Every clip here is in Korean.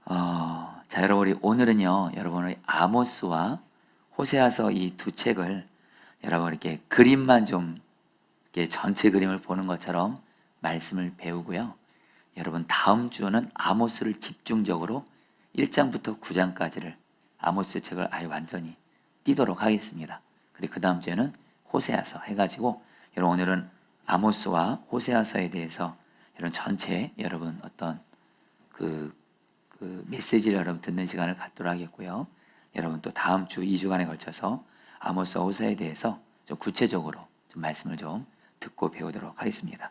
자, 여러분, 우리 오늘은요, 여러분의 아모스와 호세아서 이 두 책을 여러분 이렇게 그림만 좀 이렇게 전체 그림을 보는 것처럼 말씀을 배우고요. 여러분, 다음 주는 아모스를 집중적으로 1장부터 9장까지를 아모스 책을 아예 완전히 띄도록 하겠습니다. 그리고 그 다음 주에는 호세아서 해가지고 여러분 오늘은 아모스와 호세아서에 대해서 여러분 전체 여러분 어떤 그 메시지를 여러분 듣는 시간을 갖도록 하겠고요. 여러분 또 다음 주 2주간에 걸쳐서 아모스와 호세아에 대해서 좀 구체적으로 좀 말씀을 좀 듣고 배우도록 하겠습니다.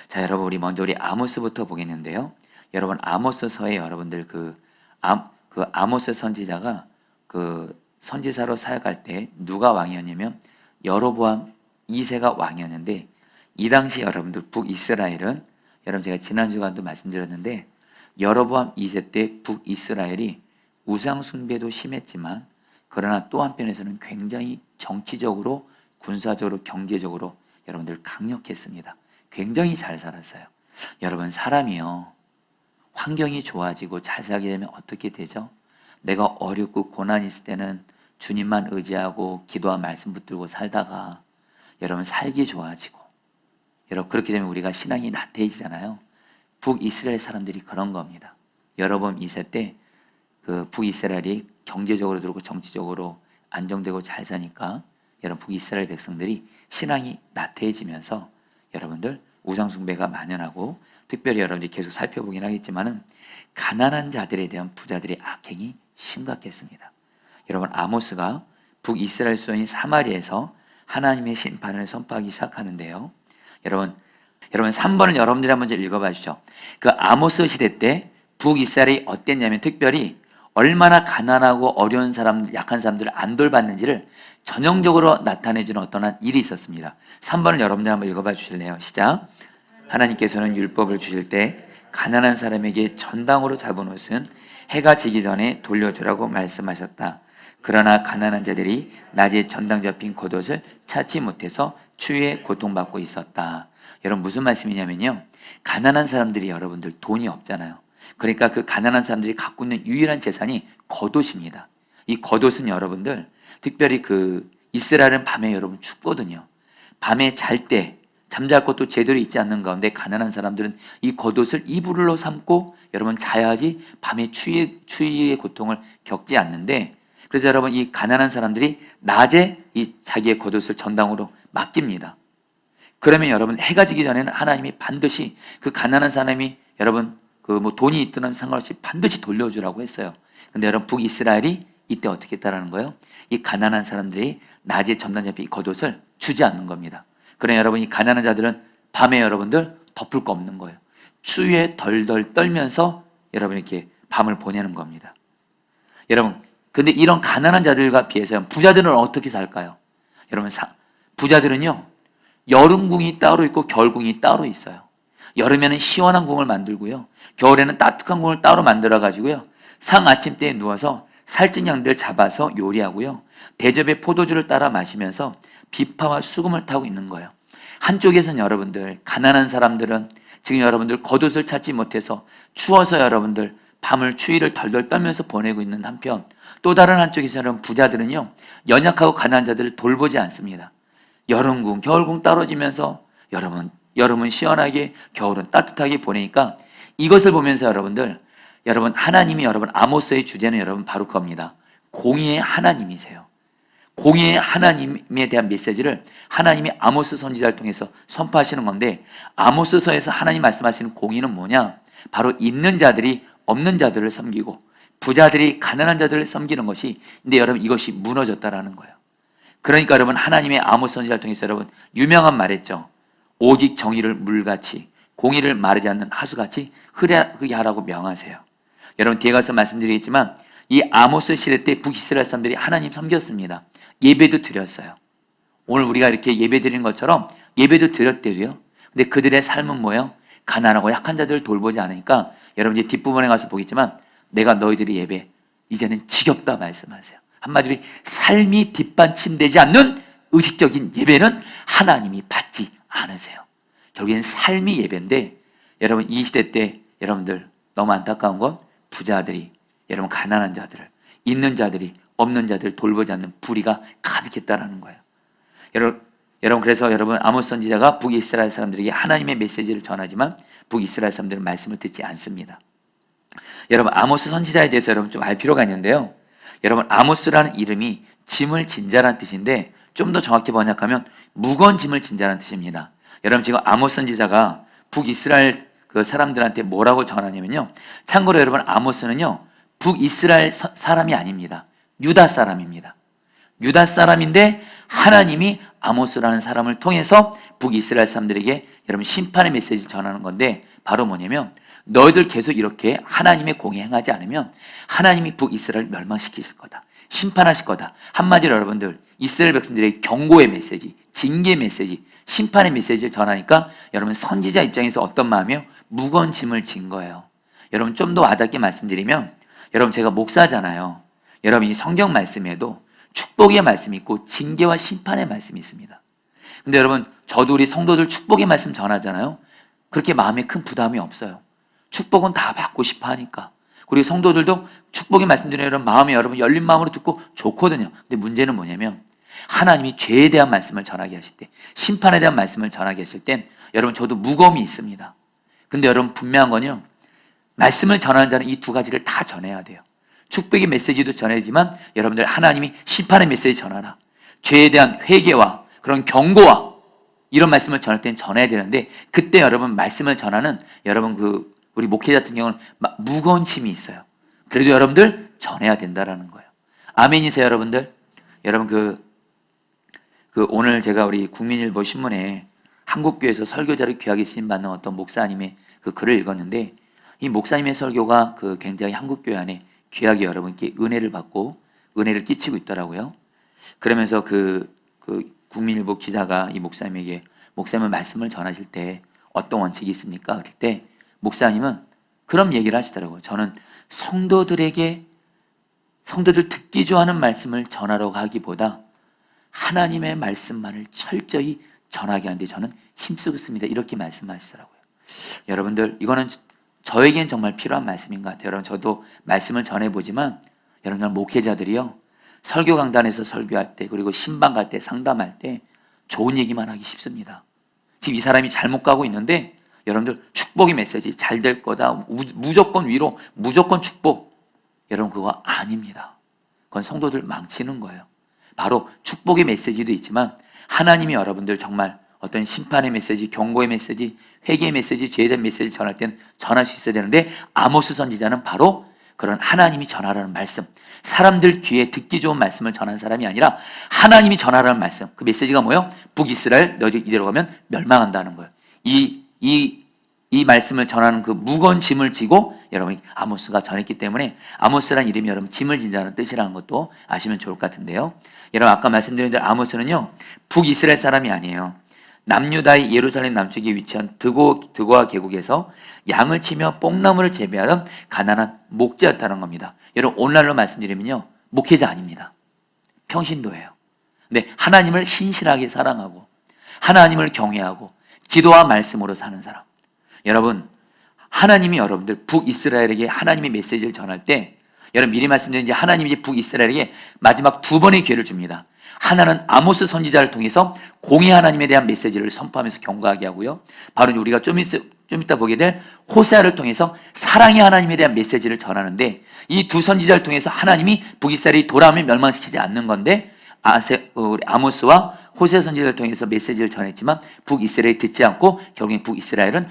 자, 여러분 우리 먼저 우리 아모스부터 보겠는데요. 여러분 아모스서에 여러분들 그 아모스 선지자가 그 선지사로 사역할 때 누가 왕이었냐면 여로보암 2세가 왕이었는데, 이 당시 여러분들 북이스라엘은 여러분 제가 지난 주간도 말씀드렸는데 여로보암 2세 때 북이스라엘이 우상 숭배도 심했지만 그러나 또 한편에서는 굉장히 정치적으로 군사적으로 경제적으로 여러분들 강력했습니다. 굉장히 잘 살았어요. 여러분 사람이요 환경이 좋아지고 잘 살게 되면 어떻게 되죠? 내가 어렵고 고난이 있을 때는 주님만 의지하고 기도와 말씀 붙들고 살다가 여러분 살기 좋아지고 여러분 그렇게 되면 우리가 신앙이 나태해지잖아요. 북이스라엘 사람들이 그런 겁니다. 여로보암 2세 때 그 북이스라엘이 경제적으로 들고 정치적으로 안정되고 잘 사니까 여러분 북이스라엘 백성들이 신앙이 나태해지면서 여러분들 우상숭배가 만연하고, 특별히 여러분들이 계속 살펴보긴 하겠지만은 가난한 자들에 대한 부자들의 악행이 심각했습니다. 여러분 아모스가 북이스라엘 수도인 사마리에서 하나님의 심판을 선포하기 시작하는데요. 여러분 3번을 여러분들이 한번 읽어봐 주시죠. 그 아모스 시대 때 북이스라엘이 어땠냐면 특별히 얼마나 가난하고 어려운 사람들, 약한 사람들을 안 돌봤는지를 전형적으로 나타내주는 어떤 일이 있었습니다. 3번을 여러분들 한번 읽어봐 주실래요? 시작. 하나님께서는 율법을 주실 때 가난한 사람에게 전당으로 잡은 옷은 해가 지기 전에 돌려주라고 말씀하셨다. 그러나 가난한 자들이 낮에 전당 잡힌 겉옷을 찾지 못해서 추위에 고통받고 있었다. 여러분 무슨 말씀이냐면요, 가난한 사람들이 여러분들 돈이 없잖아요. 그러니까 그 가난한 사람들이 갖고 있는 유일한 재산이 겉옷입니다. 이 겉옷은 여러분들 특별히 그 이스라엘은 밤에 여러분 춥거든요. 밤에 잘 때 잠잘 곳도 제대로 있지 않는 가운데 가난한 사람들은 이 겉옷을 이불로 삼고 여러분 자야지 밤에 추위의 고통을 겪지 않는데, 그래서 여러분 이 가난한 사람들이 낮에 이 자기의 겉옷을 전당으로 맡깁니다. 그러면 여러분 해가 지기 전에는 하나님이 반드시 그 가난한 사람이 여러분 그 뭐 돈이 있든 상관없이 반드시 돌려주라고 했어요. 근데 여러분 북이스라엘이 이때 어떻게 했다라는 거예요? 이 가난한 사람들이 낮에 전당 잡힌 이 겉옷을 주지 않는 겁니다. 그러나 여러분 이 가난한 자들은 밤에 여러분들 덮을 거 없는 거예요. 추위에 덜덜 떨면서 여러분 이렇게 밤을 보내는 겁니다. 여러분 근데 이런 가난한 자들과 비해서 부자들은 어떻게 살까요? 여러분 부자들은요 여름궁이 따로 있고 겨울궁이 따로 있어요. 여름에는 시원한 궁을 만들고요, 겨울에는 따뜻한 궁을 따로 만들어 가지고요 상 아침 때에 누워서 살찐 양들 잡아서 요리하고요 대접에 포도주를 따라 마시면서 비파와 수금을 타고 있는 거예요. 한쪽에서는 여러분들 가난한 사람들은 지금 여러분들 겉옷을 찾지 못해서 추워서 여러분들 밤을 추위를 덜덜 떨면서 보내고 있는 한편, 또 다른 한쪽에서는 부자들은요 연약하고 가난한 자들을 돌보지 않습니다. 여름궁 겨울궁 떨어지면서 여름은 시원하게 겨울은 따뜻하게 보내니까 이것을 보면서 여러분 하나님이 여러분 아모스의 주제는 여러분 바로 그겁니다. 공의의 하나님이세요. 공의의 하나님에 대한 메시지를 하나님이 아모스 선지자를 통해서 선포하시는 건데, 아모스서에서 하나님 말씀하시는 공의는 뭐냐? 바로 있는 자들이 없는 자들을 섬기고 부자들이 가난한 자들을 섬기는 것이, 근데 여러분 이것이 무너졌다라는 거예요. 그러니까 여러분 하나님의 아모스 선지자를 통해서 여러분 유명한 말했죠. 오직 정의를 물같이 공의를 마르지 않는 하수같이 흐르게 하라고 명하세요. 여러분 뒤에 가서 말씀드리겠지만 이 아모스 시대 때 북이스라엘 사람들이 하나님 섬겼습니다. 예배도 드렸어요. 오늘 우리가 이렇게 예배 드리는 것처럼 예배도 드렸대요. 근데 그들의 삶은 뭐예요? 가난하고 약한 자들을 돌보지 않으니까 여러분 이제 뒷부분에 가서 보겠지만 내가 너희들의 예배 이제는 지겹다 말씀하세요. 한마디로 삶이 뒷받침되지 않는 의식적인 예배는 하나님이 받지 않으세요. 결국엔 삶이 예배인데, 여러분 이 시대 때 여러분들 너무 안타까운 건 부자들이 여러분 가난한 자들을, 있는 자들이 없는 자들을 돌보지 않는 불의가 가득했다라는 거예요. 여러분 그래서 여러분 아모스 선지자가 북이스라엘 사람들에게 하나님의 메시지를 전하지만 북이스라엘 사람들은 말씀을 듣지 않습니다. 여러분 아모스 선지자에 대해서 여러분 좀 알 필요가 있는데요. 여러분 아모스라는 이름이 짐을 진자라는 뜻인데 좀 더 정확히 번역하면 무거운 짐을 진자라는 뜻입니다. 여러분 지금 아모스 선지자가 북이스라엘 그 사람들한테 뭐라고 전하냐면요. 참고로 여러분 아모스는요. 북이스라엘 사람이 아닙니다. 유다 사람입니다. 유다 사람인데 하나님이 아모스라는 사람을 통해서 북이스라엘 사람들에게 여러분 심판의 메시지를 전하는 건데 바로 뭐냐면 너희들 계속 이렇게 하나님의 공에 행하지 않으면 하나님이 북이스라엘을 멸망시키실 거다. 심판하실 거다. 한마디로 여러분들 이스라엘 백성들에게 경고의 메시지, 징계의 메시지, 심판의 메시지를 전하니까 여러분 선지자 입장에서 어떤 마음이요? 무거운 짐을 진 거예요. 여러분 좀 더 와닿게 말씀드리면 여러분 제가 목사잖아요. 여러분 이 성경 말씀에도 축복의 말씀이 있고 징계와 심판의 말씀이 있습니다. 근데 여러분 저도 우리 성도들 축복의 말씀 전하잖아요. 그렇게 마음에 큰 부담이 없어요. 축복은 다 받고 싶어 하니까. 그리고 성도들도 축복의 말씀 드리는 여러분 마음에 여러분 열린 마음으로 듣고 좋거든요. 근데 문제는 뭐냐면 하나님이 죄에 대한 말씀을 전하게 하실 때, 심판에 대한 말씀을 전하게 하실 땐 여러분 저도 무거움이 있습니다. 근데 여러분 분명한 건요. 말씀을 전하는 자는 이 두 가지를 다 전해야 돼요. 축복의 메시지도 전해지만 여러분들 하나님이 심판의 메시지 전하라. 죄에 대한 회개와 그런 경고와 이런 말씀을 전할 때는 전해야 되는데 그때 여러분 말씀을 전하는 여러분 우리 목회자 같은 경우는 무거운 짐이 있어요. 그래도 여러분들 전해야 된다라는 거예요. 아멘이세요, 여러분들? 여러분 오늘 제가 우리 국민일보 신문에 한국교회에서 설교자를 귀하게 쓰임 받는 어떤 목사님의 그 글을 읽었는데 이 목사님의 설교가 굉장히 한국교회 안에 귀하게 여러분께 은혜를 받고 은혜를 끼치고 있더라고요. 그러면서 국민일보 기자가 이 목사님에게 목사님은 말씀을 전하실 때 어떤 원칙이 있습니까? 그럴 때 목사님은 그런 얘기를 하시더라고요. 저는 성도들 듣기 좋아하는 말씀을 전하려고 하기보다 하나님의 말씀만을 철저히 전하게 하는데 저는 힘쓰고 있습니다. 이렇게 말씀하시더라고요. 여러분들 이거는 저에겐 정말 필요한 말씀인 것 같아요. 여러분 저도 말씀을 전해보지만 여러분 목회자들이요. 설교 강단에서 설교할 때 그리고 신방 갈 때 상담할 때 좋은 얘기만 하기 쉽습니다. 지금 이 사람이 잘못 가고 있는데 여러분들 축복의 메시지 잘 될 거다. 무조건 위로 무조건 축복. 여러분 그거 아닙니다. 그건 성도들 망치는 거예요. 바로 축복의 메시지도 있지만 하나님이 여러분들 정말 어떤 심판의 메시지, 경고의 메시지, 회개의 메시지, 죄에 대한 메시지를 전할 때는 전할 수 있어야 되는데 아모스 선지자는 바로 그런 하나님이 전하라는 말씀, 사람들 귀에 듣기 좋은 말씀을 전한 사람이 아니라 하나님이 전하라는 말씀, 그 메시지가 뭐예요? 북이스라엘 너희들 이대로 가면 멸망한다는 거예요. 이 말씀을 전하는 그 무거운 짐을 지고 여러분이 아모스가 전했기 때문에 아모스라는 이름이 여러분 짐을 진다는 뜻이라는 것도 아시면 좋을 것 같은데요. 여러분 아까 말씀드린 대로 아모스는요 북이스라엘 사람이 아니에요. 남유다의 예루살렘 남쪽에 위치한 드고아 계곡에서 양을 치며 뽕나무를 재배하던 가난한 목자였다는 겁니다. 여러분 오늘날로 말씀드리면요 목회자 아닙니다. 평신도예요. 근데 하나님을 신실하게 사랑하고 하나님을 경외하고 기도와 말씀으로 사는 사람. 여러분 하나님이 여러분들 북이스라엘에게 하나님의 메시지를 전할 때 여러분 미리 말씀드린 이제 하나님이 이제 북이스라엘에게 마지막 두 번의 기회를 줍니다. 하나는 아모스 선지자를 통해서 공의 하나님에 대한 메시지를 선포하면서 경고하게 하고요. 바로 우리가 좀 이따 보게 될 호세아를 통해서 사랑의 하나님에 대한 메시지를 전하는데 이 두 선지자를 통해서 하나님이 북이스라엘이 돌아오면 멸망시키지 않는 건데 아모스와 호세아 선지자를 통해서 메시지를 전했지만 북이스라엘이 듣지 않고 결국엔 북이스라엘은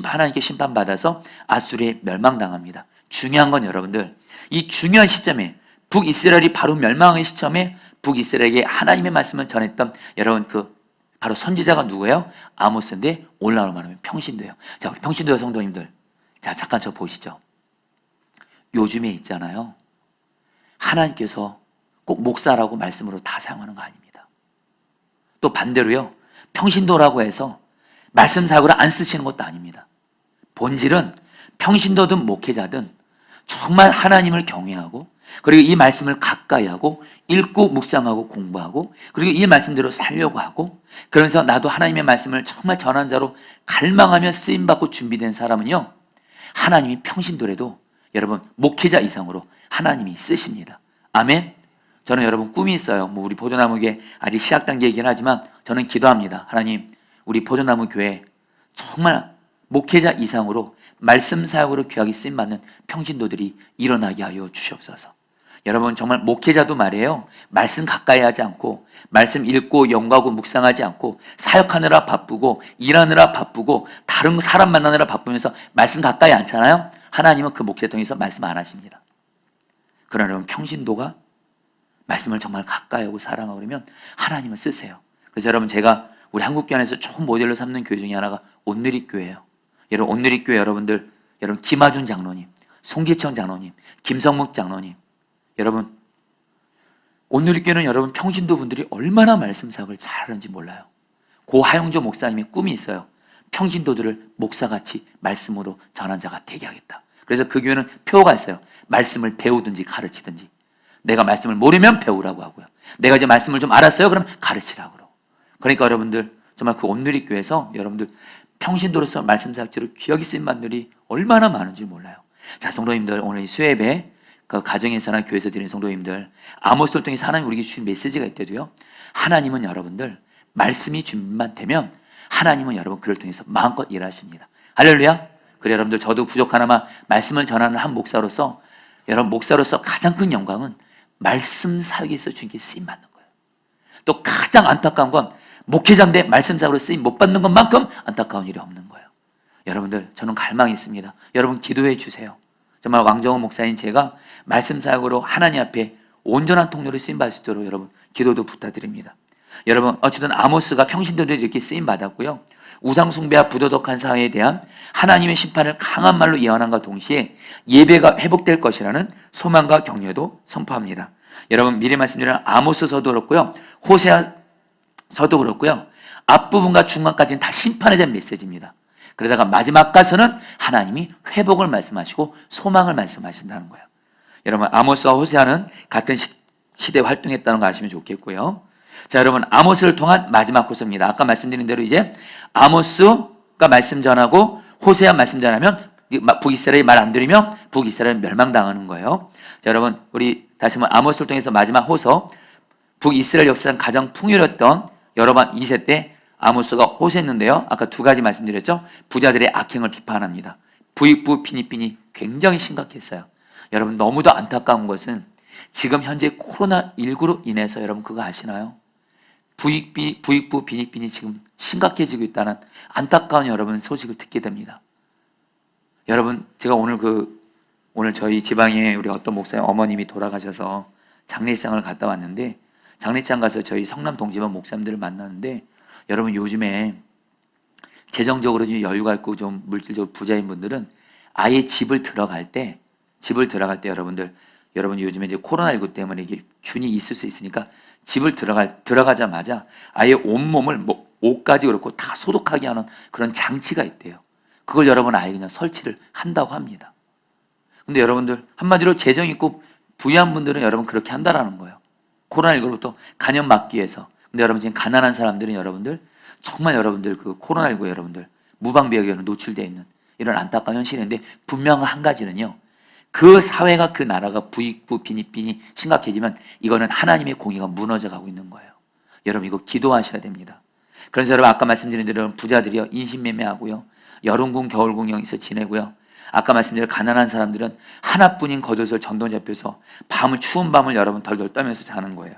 하나님께 심판받아서 아수르에 멸망당합니다. 중요한 건 여러분들 이 중요한 시점에 북이스라엘이 바로 멸망의 시점에 북이스라엘에게 하나님의 말씀을 전했던 여러분 바로 선지자가 누구예요? 아모스인데 오늘날로 말하면 평신도예요. 자 우리 평신도의 성도님들 자 잠깐 저 보시죠. 요즘에 있잖아요. 하나님께서 꼭 목사라고 말씀으로 다 사용하는 거 아닙니다. 또 반대로요. 평신도라고 해서 말씀 사역으로 안 쓰시는 것도 아닙니다. 본질은 평신도든 목회자든 정말 하나님을 경외하고 그리고 이 말씀을 가까이 하고 읽고 묵상하고 공부하고 그리고 이 말씀대로 살려고 하고 그러면서 나도 하나님의 말씀을 정말 전한 자로 갈망하며 쓰임받고 준비된 사람은요 하나님이 평신도라도 여러분 목회자 이상으로 하나님이 쓰십니다. 아멘. 저는 여러분 꿈이 있어요. 우리 포도나무 교회 아직 시작 단계이긴 하지만 저는 기도합니다. 하나님, 우리 포도나무 교회 정말 목회자 이상으로 말씀 사역으로 귀하게 쓰임받는 평신도들이 일어나게 하여 주시옵소서. 여러분 정말 목회자도 말이에요. 말씀 가까이 하지 않고 말씀 읽고 연구하고 묵상하지 않고 사역하느라 바쁘고 일하느라 바쁘고 다른 사람 만나느라 바쁘면서 말씀 가까이 않잖아요. 하나님은 그 목회 통해서 말씀 안 하십니다. 그러나 여러분 평신도가 말씀을 정말 가까이 하고 사랑하고 그러면 하나님은 쓰세요. 그래서 여러분 제가 우리 한국교회 안에서 좋은 모델로 삼는 교회 중에 하나가 온누리교회예요. 여러분 온누리교회 여러분들, 여러분 김하준 장로님, 송기청 장로님, 김성묵 장로님, 여러분 온누리교회는 여러분 평신도 분들이 얼마나 말씀 사역을 잘하는지 몰라요. 고 하용조 목사님의 꿈이 있어요. 평신도들을 목사같이 말씀으로 전한 자가 되게 하겠다. 그래서 그 교회는 표가 있어요. 말씀을 배우든지 가르치든지. 내가 말씀을 모르면 배우라고 하고요. 내가 이제 말씀을 좀 알았어요. 그럼 가르치라고 그러고. 그러니까 여러분들 정말 그 온누리교회에서 여러분들 평신도로서 말씀 사역자로 귀하게 쓰인 분들이 얼마나 많은지 몰라요. 자, 성도님들 오늘 이 수협에 그 가정에서나 교회에서 드리는 성도님들 아모스를 통해서 하나님 우리에게 주신 메시지가 있대도요. 하나님은 여러분들 말씀이 준비만 되면 하나님은 여러분 그를 통해서 마음껏 일하십니다. 할렐루야. 그래 여러분들 저도 부족하나마 말씀을 전하는 한 목사로서 여러분 목사로서 가장 큰 영광은 말씀 사역에서 주님께 쓰임 받는 거예요. 또 가장 안타까운 건 목회자인데 말씀 사역으로 쓰임 못 받는 것만큼 안타까운 일이 없는 거예요. 여러분들 저는 갈망이 있습니다. 여러분 기도해 주세요. 정말 왕정호 목사인 제가 말씀 사역으로 하나님 앞에 온전한 통로로 쓰임 받을 수 있도록 여러분 기도도 부탁드립니다. 여러분 어쨌든 아모스가 평신도들이 이렇게 쓰임 받았고요. 우상 숭배와 부도덕한 사회에 대한 하나님의 심판을 강한 말로 예언함과 동시에 예배가 회복될 것이라는 소망과 격려도 선포합니다. 여러분 미리 말씀드린 아모스서도 그렇고요. 호세아서도 그렇고요. 앞부분과 중간까지는 다 심판에 대한 메시지입니다. 그러다가 마지막 가서는 하나님이 회복을 말씀하시고 소망을 말씀하신다는 거예요. 여러분 아모스와 호세아는 같은 시대에 활동했다는 거 아시면 좋겠고요. 자, 여러분 아모스를 통한 마지막 호소입니다. 아까 말씀드린 대로 이제 아모스가 말씀 전하고 호세아 말씀 전하면 북이스라엘이 말 안 들으면 북이스라엘 멸망당하는 거예요. 자, 여러분 우리 다시 한번 아모스를 통해서 마지막 호소, 북이스라엘 역사상 가장 풍요로웠던 여러분 2세 때 아모스가 호소했는데요. 아까 두 가지 말씀드렸죠. 부자들의 악행을 비판합니다. 부익부 빈익빈이 굉장히 심각했어요. 여러분 너무도 안타까운 것은 지금 현재 코로나19로 인해서 여러분 그거 아시나요? 부익부 빈익빈이 지금 심각해지고 있다는 안타까운 여러분 소식을 듣게 됩니다. 여러분 제가 오늘 저희 지방에 우리 어떤 목사님 어머님이 돌아가셔서 장례식장을 갔다 왔는데 장례식장 가서 저희 성남 동지방 목사님들을 만났는데 여러분 요즘에 재정적으로 좀 여유가 있고 좀 물질적으로 부자인 분들은 아예 집을 들어갈 때 여러분 요즘에 이제 코로나19 때문에 이게 균이 있을 수 있으니까 집을 들어가자마자 아예 온몸을 옷까지 그렇고 다 소독하게 하는 그런 장치가 있대요. 그걸 여러분 아예 그냥 설치를 한다고 합니다. 근데 여러분들 한마디로 재정 있고 부유한 분들은 여러분 그렇게 한다라는 거예요. 코로나19로부터 감염 막기 위해서. 근데 여러분 지금 가난한 사람들은 여러분들 정말 여러분들 그 코로나19 여러분들 무방비하게 노출되어 있는 이런 안타까운 현실인데 분명한 한 가지는요. 그 사회가 그 나라가 부익부 빈익빈이 심각해지면 이거는 하나님의 공의가 무너져 가고 있는 거예요. 여러분 이거 기도하셔야 됩니다. 그래서 여러분 아까 말씀드린 대로 부자들이요 인신매매하고요. 여름궁 겨울궁 여기서 지내고요. 아까 말씀드린 가난한 사람들은 하나뿐인 겉옷을 전동 잡혀서 추운 밤을 여러분 덜덜 떨면서 자는 거예요.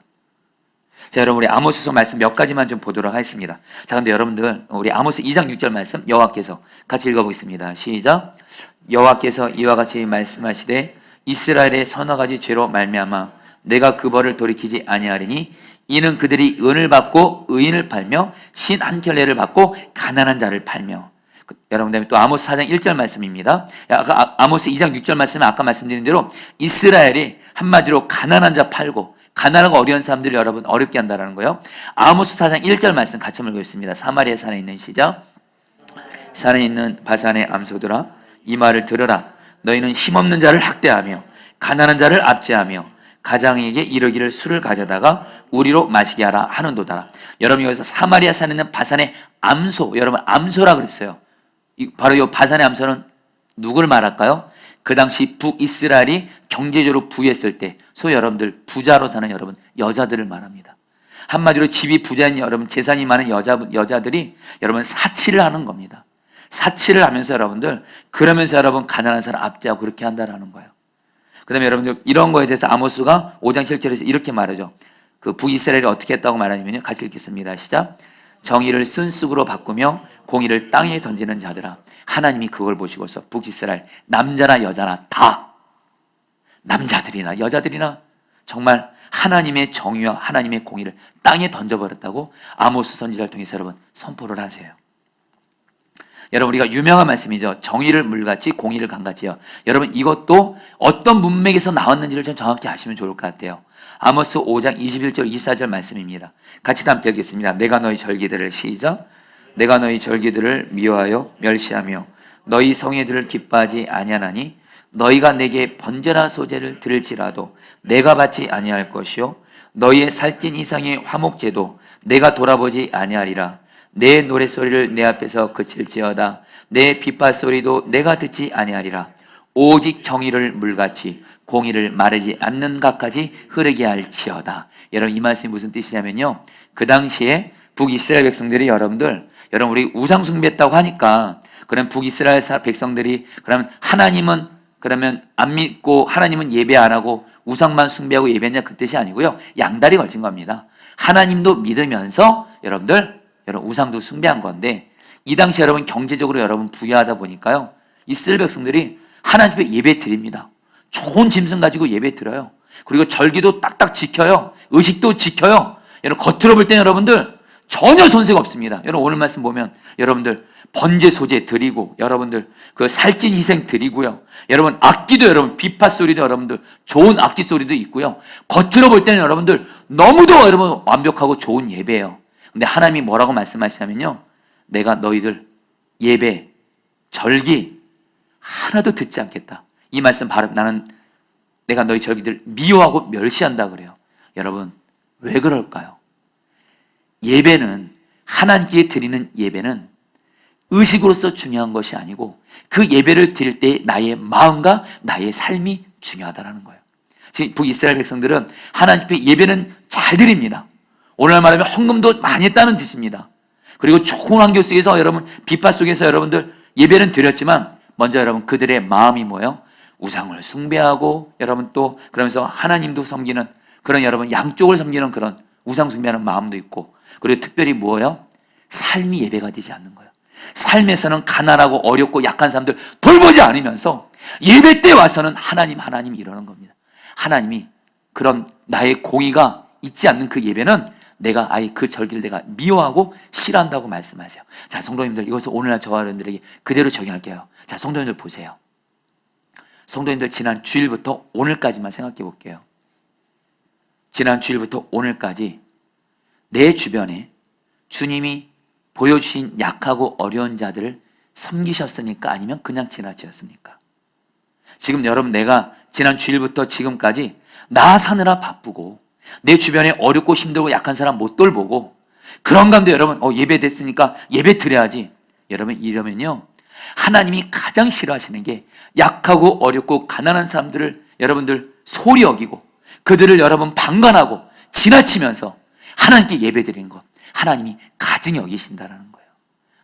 자, 여러분 우리 아모스서 말씀 몇 가지만 좀 보도록 하겠습니다. 자, 근데 여러분들 우리 아모스 2장 6절 말씀 여호와께서 같이 읽어보겠습니다. 시작. 여호와께서 이와 같이 말씀하시되 이스라엘의 서너 가지 죄로 말미암아 내가 그 벌을 돌이키지 아니하리니 이는 그들이 은을 받고 의인을 팔며 신 한 켤레를 받고 가난한 자를 팔며. 여러분 그다음에 또 아모스 4장 1절 말씀입니다. 아까 아모스 2장 6절 말씀은 아까 말씀드린 대로 이스라엘이 한마디로 가난한 자 팔고 가난하고 어려운 사람들을 여러분 어렵게 한다는 거예요. 아모스 4장 1절 말씀 같이 읽겠습니다. 사마리아 산에 있는 시작. 산에 있는 바산의 암소들아 이 말을 들으라. 너희는 힘없는 자를 학대하며 가난한 자를 압제하며 가장에게 이르기를 술을 가져다가 우리로 마시게 하라 하는도다. 여러분 여기서 사마리아 산에 있는 바산의 암소, 여러분 암소라 그랬어요. 바로 이 바산의 암소는 누구를 말할까요? 그 당시 북이스라엘이 경제적으로 부유했을 때, 소위 여러분들 부자로 사는 여러분 여자들을 말합니다. 한마디로 집이 부자인 여러분, 재산이 많은 여자들이 여러분 사치를 하는 겁니다. 사치를 하면서 여러분들, 그러면서 여러분 가난한 사람 압제하고 그렇게 한다라는 거예요. 그 다음에 여러분들 이런 거에 대해서 아모스가 5장 7절에서 이렇게 말하죠. 그 북이스라엘이 어떻게 했다고 말하냐면요, 같이 읽겠습니다. 시작. 정의를 쓴쑥으로 바꾸며 공의를 땅에 던지는 자들아, 하나님이 그걸 보시고서 북이스라엘 남자나 여자나 다, 남자들이나 여자들이나 정말 하나님의 정의와 하나님의 공의를 땅에 던져버렸다고 아모스 선지자를 통해서 여러분 선포를 하세요. 여러분, 우리가 유명한 말씀이죠. 정의를 물같이 공의를 강같이요. 여러분, 이것도 어떤 문맥에서 나왔는지를 좀 정확히 아시면 좋을 것 같아요. 아모스 5장 21절 24절 말씀입니다. 같이 함께 읽겠습니다. 내가 너희 절기들을, 시작. 내가 너희 절기들을 미워하여 멸시하며 너희 성회들을 기뻐하지 아니하나니 너희가 내게 번제나 소제를 드릴지라도 내가 받지 아니할 것이요 너희의 살찐 이상의 화목제도 내가 돌아보지 아니하리라. 내 노랫소리를 내 앞에서 그칠지어다. 내 비파소리도 내가 듣지 아니하리라. 오직 정의를 물같이 공의를 마르지 않는 각까지 흐르게 할지어다. 여러분, 이 말씀이 무슨 뜻이냐면요, 그 당시에 북이스라엘 백성들이 여러분 우리 우상 숭배했다고 하니까, 그럼 북이스라엘 백성들이 그러면 하나님은 그러면 안 믿고 하나님은 예배 안 하고 우상만 숭배하고 예배했냐, 그 뜻이 아니고요, 양다리 걸친 겁니다. 하나님도 믿으면서 여러분 우상도 숭배한 건데, 이 당시 여러분 경제적으로 여러분 부유하다 보니까요, 이스라엘 백성들이 하나님 앞에 예배 드립니다. 좋은 짐승 가지고 예배 드려요. 그리고 절기도 딱딱 지켜요. 의식도 지켜요. 여러분, 겉으로 볼 때는 여러분들 전혀 손색 없습니다. 여러분, 오늘 말씀 보면 여러분들 번제 소제 드리고, 여러분들 그 살찐 희생 드리고요. 여러분, 악기도 여러분 비파 소리도 여러분들 좋은 악기 소리도 있고요. 겉으로 볼 때는 여러분들 너무도 여러분 완벽하고 좋은 예배예요. 근데 하나님이 뭐라고 말씀하시냐면요, 내가 너희들 예배, 절기 하나도 듣지 않겠다. 이 말씀 바로 내가 너희 절기들 미워하고 멸시한다 그래요. 여러분, 왜 그럴까요? 예배는, 하나님께 드리는 예배는 의식으로서 중요한 것이 아니고 그 예배를 드릴 때 나의 마음과 나의 삶이 중요하다는 거예요. 지금 북이스라엘 백성들은 하나님께 예배는 잘 드립니다. 오늘 말하면 헌금도 많이 했다는 뜻입니다. 그리고 좋은 환경 속에서 여러분 비파 속에서 여러분들 예배는 드렸지만, 먼저 여러분 그들의 마음이 뭐예요? 우상을 숭배하고, 여러분 또 그러면서 하나님도 섬기는 그런, 여러분 양쪽을 섬기는 그런 우상 숭배하는 마음도 있고, 그리고 특별히 뭐예요? 삶이 예배가 되지 않는 거예요. 삶에서는 가난하고 어렵고 약한 사람들 돌보지 않으면서 예배 때 와서는 하나님 이러는 겁니다. 하나님이 그런 나의 공의가 있지 않는 그 예배는 내가 아예 그 절기를 내가 미워하고 싫어한다고 말씀하세요. 자, 성도님들, 이것을 오늘날 저와 여러분들에게 그대로 적용할게요. 자, 성도님들 보세요. 성도님들, 지난 주일부터 오늘까지만 생각해 볼게요. 지난 주일부터 오늘까지 내 주변에 주님이 보여주신 약하고 어려운 자들을 섬기셨습니까? 아니면 그냥 지나치셨습니까? 지금 여러분, 내가 지난 주일부터 지금까지 나 사느라 바쁘고 내 주변에 어렵고 힘들고 약한 사람 못 돌보고, 그런 가운데 여러분 예배 됐으니까 예배 드려야지, 여러분 이러면요, 하나님이 가장 싫어하시는 게 약하고 어렵고 가난한 사람들을 여러분들 소리 여기고 그들을 여러분 방관하고 지나치면서 하나님께 예배 드리는 것, 하나님이 가증히 여기신다라는 거예요.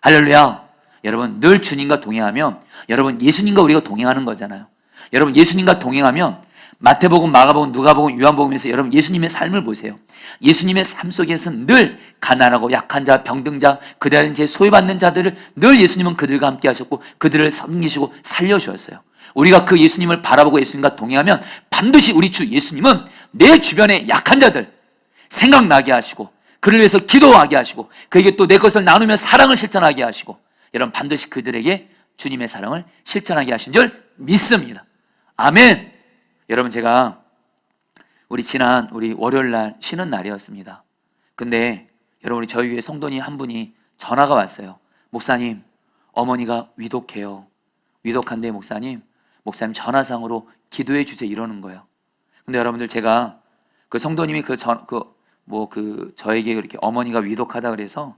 할렐루야. 여러분, 늘 주님과 동행하면, 여러분 예수님과 우리가 동행하는 거잖아요. 여러분, 예수님과 동행하면 마태복음, 마가복음, 누가복음, 요한복음에서 여러분 예수님의 삶을 보세요. 예수님의 삶 속에서는 늘 가난하고 약한 자, 병든자, 그들은 이제 소외받는 자들을 늘 예수님은 그들과 함께 하셨고 그들을 섬기시고 살려주셨어요. 우리가 그 예수님을 바라보고 예수님과 동행하면 반드시 우리 주 예수님은 내 주변의 약한 자들 생각나게 하시고, 그를 위해서 기도하게 하시고, 그에게 또 내 것을 나누며 사랑을 실천하게 하시고, 여러분 반드시 그들에게 주님의 사랑을 실천하게 하신 줄 믿습니다. 아멘. 여러분, 제가 우리 월요일 날 쉬는 날이었습니다. 근데 여러분, 우리 저희 교회 성도님 한 분이 전화가 왔어요. 목사님, 어머니가 위독해요. 위독한데 목사님 전화상으로 기도해 주세요, 이러는 거예요. 근데 여러분들, 제가 그 성도님이 저에게 그렇게 어머니가 위독하다 그래서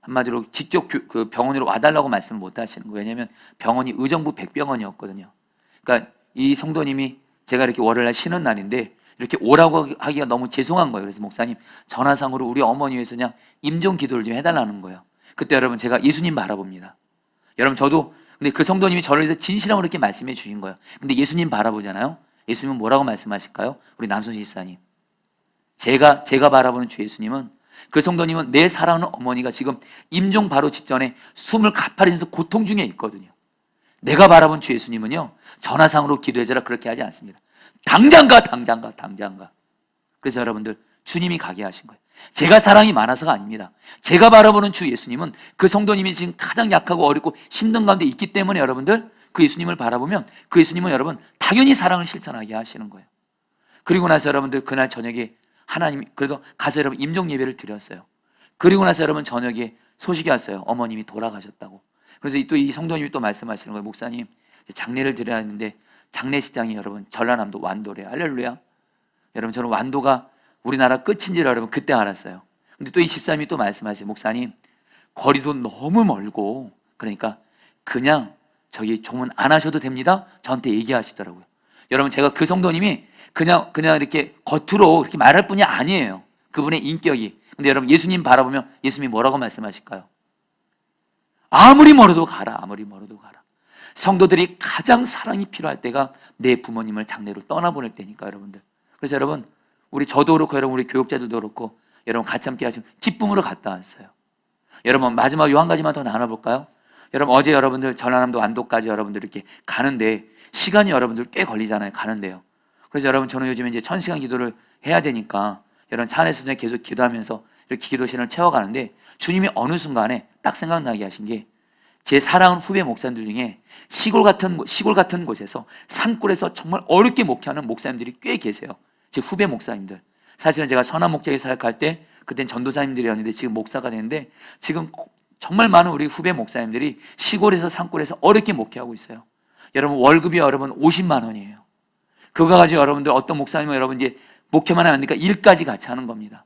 한마디로 직접 그 병원으로 와달라고 말씀을 못 하시는 거예요. 왜냐하면 병원이 의정부 백병원이었거든요. 그러니까 이 성도님이 제가 이렇게 월요일날 쉬는 날인데 이렇게 오라고 하기가 너무 죄송한 거예요. 그래서 목사님 전화상으로 우리 어머니 위해서 그냥 임종 기도를 좀 해달라는 거예요. 그때 여러분 제가 예수님 바라봅니다. 여러분 저도 근데 그 성도님이 저를 위해서 진실함으로 이렇게 말씀해 주신 거예요. 근데 예수님 바라보잖아요. 예수님은 뭐라고 말씀하실까요? 우리 남순 집사님. 제가 바라보는 주 예수님은, 그 성도님은 내 사랑하는 어머니가 지금 임종 바로 직전에 숨을 가파리면서 고통 중에 있거든요. 내가 바라본 주 예수님은요, 전화상으로 기도해줘라 그렇게 하지 않습니다. 당장 가. 그래서 여러분들 주님이 가게 하신 거예요. 제가 사랑이 많아서가 아닙니다. 제가 바라보는 주 예수님은 그 성도님이 지금 가장 약하고 어렵고 힘든 가운데 있기 때문에 여러분들 그 예수님을 바라보면 그 예수님은 여러분 당연히 사랑을 실천하게 하시는 거예요. 그리고 나서 여러분들 그날 저녁에 하나님 그래도 가서 여러분 임종 예배를 드렸어요. 그리고 나서 여러분 저녁에 소식이 왔어요. 어머님이 돌아가셨다고. 그래서 또 이 성도님이 또 말씀하시는 거예요. 목사님 장례를 드려야 하는데 장례식장이 여러분 전라남도 완도래요. 할렐루야. 여러분 저는 완도가 우리나라 끝인지를 여러분 그때 알았어요. 근데 또 이 집사님이 또 말씀하세요. 목사님 거리도 너무 멀고 그러니까 그냥 저기 조문 안 하셔도 됩니다. 저한테 얘기하시더라고요. 여러분 제가 그 성도님이 그냥 이렇게 겉으로 이렇게 말할 뿐이 아니에요. 그분의 인격이. 근데 여러분 예수님 바라보면 예수님이 뭐라고 말씀하실까요? 아무리 멀어도 가라. 성도들이 가장 사랑이 필요할 때가 내 부모님을 장례로 떠나보낼 때니까 여러분들. 그래서 여러분 저도 그렇고 여러분 우리 교육자들도 그렇고 여러분 같이 함께 하시면 기쁨으로 갔다 왔어요. 여러분 마지막 요 한 가지만 더 나눠볼까요? 여러분 어제 여러분들 전라남도 완도까지 여러분들 이렇게 가는데 시간이 여러분들 꽤 걸리잖아요. 가는데요. 그래서 여러분 저는 요즘에 이제 1000시간 기도를 해야 되니까 여러분 차 안에서 계속 기도하면서 이렇게 기도 시간을 채워가는데 주님이 어느 순간에 딱 생각나게 하신 게 제 사랑하는 후배 목사님들 중에 시골 같은 곳에서 산골에서 정말 어렵게 목회하는 목사님들이 꽤 계세요. 제 후배 목사님들. 사실은 제가 선한 목자에 사역할 때 그땐 전도사님들이었는데 지금 목사가 됐는데 지금 정말 많은 우리 후배 목사님들이 시골에서 산골에서 어렵게 목회하고 있어요. 여러분 월급이 여러분 50만 원이에요. 그거 가지고 여러분들 어떤 목사님은 여러분 이제 목회만 하면 안 되니까 일까지 같이 하는 겁니다.